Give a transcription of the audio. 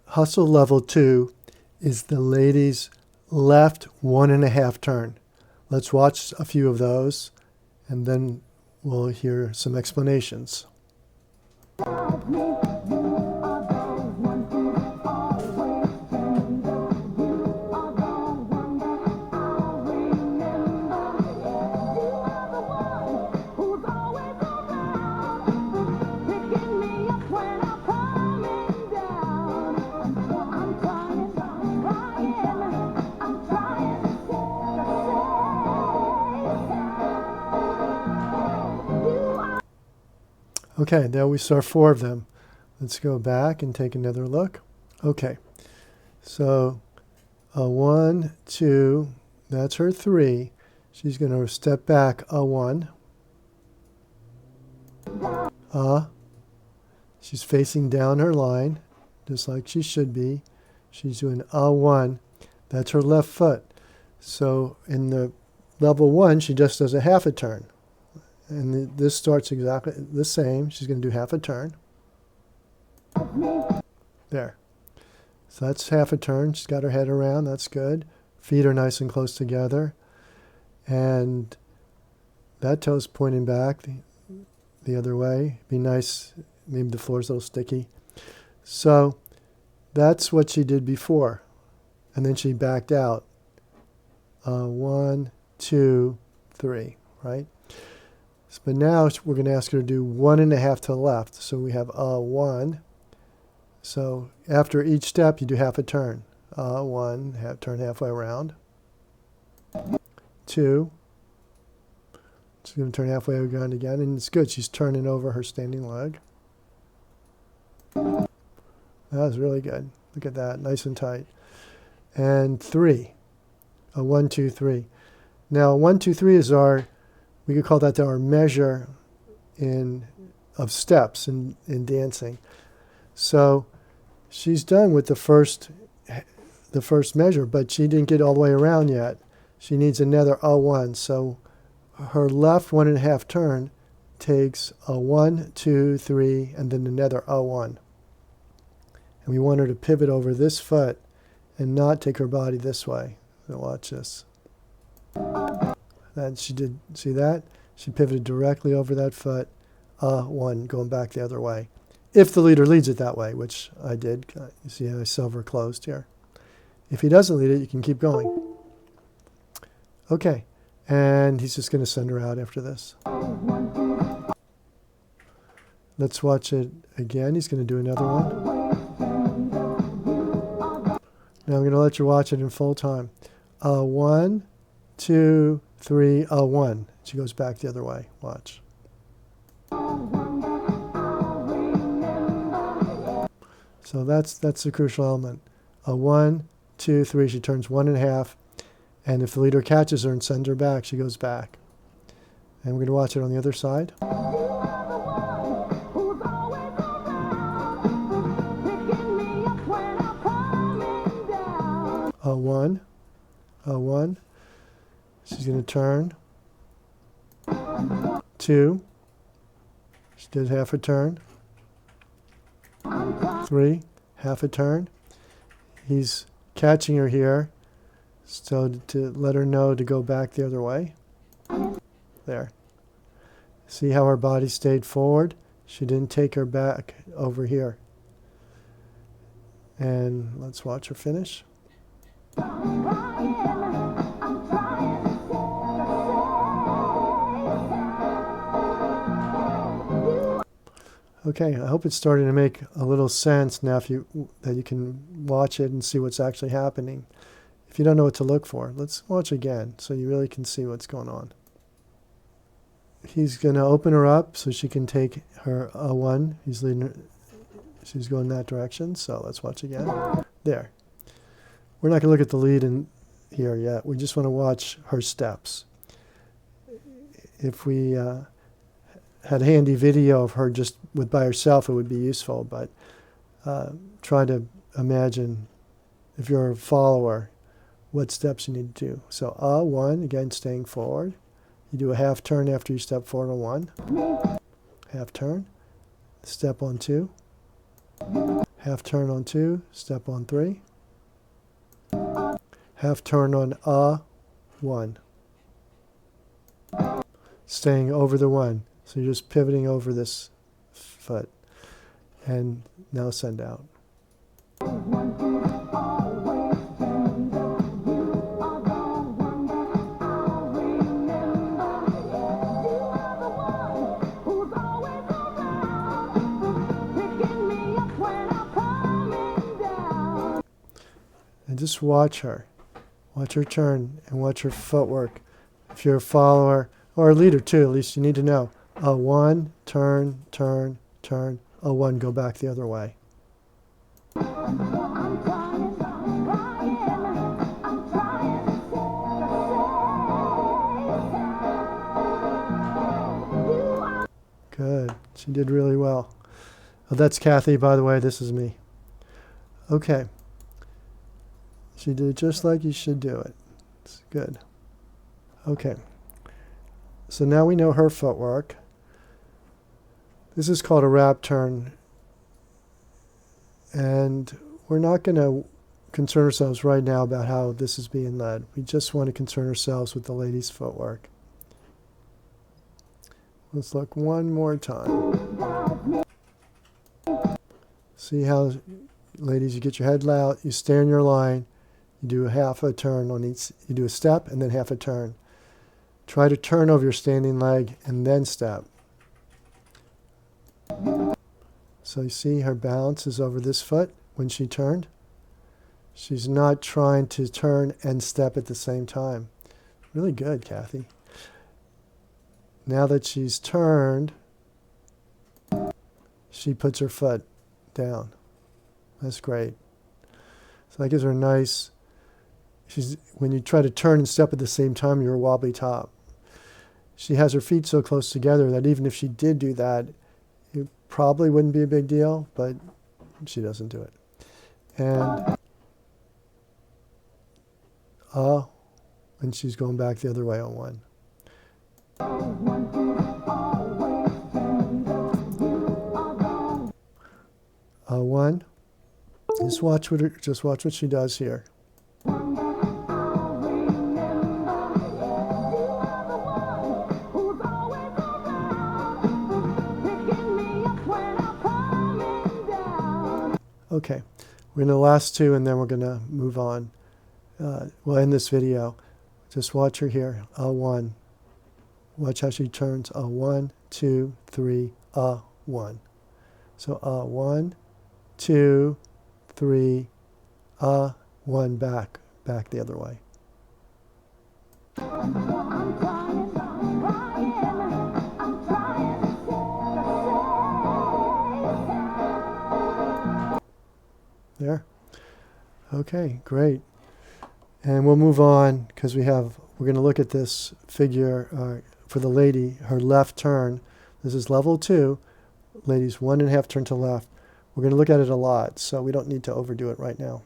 hustle level 2 is the lady's left 1.5 turn. Let's watch a few of those, and then we'll hear some explanations. Okay, there we saw 4 of them. Let's go back and take another look. Okay, so 1, 2, that's her 3. She's going to step back a 1. She's facing down her line, just like she should be. She's doing a 1. That's her left foot. So in the level 1, she just does a half a turn. And this starts exactly the same. She's going to do half a turn. There. So that's half a turn. She's got her head around. That's good. Feet are nice and close together. And that toe's pointing back the other way. Be nice. Maybe the floor's a little sticky. So that's what she did before. And then she backed out. 1, 2, 3, right? But now we're going to ask her to do 1.5 to the left. So we have a 1. So after each step, you do half a turn. 1, turn halfway around. 2. She's going to turn halfway around again. And it's good. She's turning over her standing leg. That was really good. Look at that. Nice and tight. And 3. A 1, 2, 3. Now 1, 2, 3 is we could call that our measure of steps in dancing. So she's done with the first measure, but she didn't get all the way around yet. She needs another A1. So her left 1.5 turn takes a 1, 2, 3, and then another A1. And we want her to pivot over this foot and not take her body this way. So watch this. And she did, see that? She pivoted directly over that foot, 1, going back the other way. If the leader leads it that way, which I did. You see how silver closed here. If he doesn't lead it, you can keep going. Okay, and he's just going to send her out after this. Let's watch it again. He's going to do another one. Now I'm going to let you watch it in full time. 1, 2, 3, 1. She goes back the other way. Watch. So that's the crucial element. 1, 2, 3. She turns 1.5, and if the leader catches her and sends her back, she goes back. And we're going to watch it on the other side. 1, 1. She's going to turn. 2. She did half a turn. 3, half a turn. He's catching her here, so to let her know to go back the other way. There. See how her body stayed forward? She didn't take her back over here. And let's watch her finish. Okay, I hope it's starting to make a little sense now that you can watch it and see what's actually happening. If you don't know what to look for, let's watch again so you really can see what's going on. He's going to open her up so she can take her A1. He's leading her. She's going that direction, so let's watch again. There. We're not going to look at the lead in here yet. We just want to watch her steps. If we had a handy video of her just by herself, it would be useful, but try to imagine, if you're a follower, what steps you need to do. So 1, again, staying forward. You do a half turn after you step forward on 1. Half turn. Step on 2. half turn on 2, step on 3, half turn on 1, staying over the 1. So you're just pivoting over this foot, and now send out. And just watch her. Watch her turn and watch her footwork. If you're a follower, or a leader too, at least you need to know. 1, turn, turn, turn. 1, go back the other way. Good. She did really well. Oh, that's Kathy, by the way. This is me. Okay. She did it just like you should do it. It's good. Okay. So now we know her footwork. This is called a wrap turn. And we're not going to concern ourselves right now about how this is being led. We just want to concern ourselves with the lady's footwork. Let's look one more time. See how, ladies, you get your head out, you stay in your line, you do a half a turn on each, you do a step and then half a turn. Try to turn over your standing leg and then step. So you see her balance is over this foot when she turned. She's not trying to turn and step at the same time. Really good, Kathy. Now that she's turned, she puts her foot down. That's great. So that gives her a nice, when you try to turn and step at the same time, you're a wobbly top. She has her feet so close together that even if she did do that, it probably wouldn't be a big deal, but she doesn't do it. And she's going back the other way on 1. One. Just watch what she does here. Okay, we're in the last 2 and then we're going to move on. We'll end this video. Just watch her here. 1. Watch how she turns. 1, 2, 3, 1. So 1, 2, 3, 1, back the other way. There. Okay, great. And we'll move on because we're going to look at this figure for the lady, her left turn. This is level 2. Ladies, 1.5 turn to left. We're going to look at it a lot, so we don't need to overdo it right now.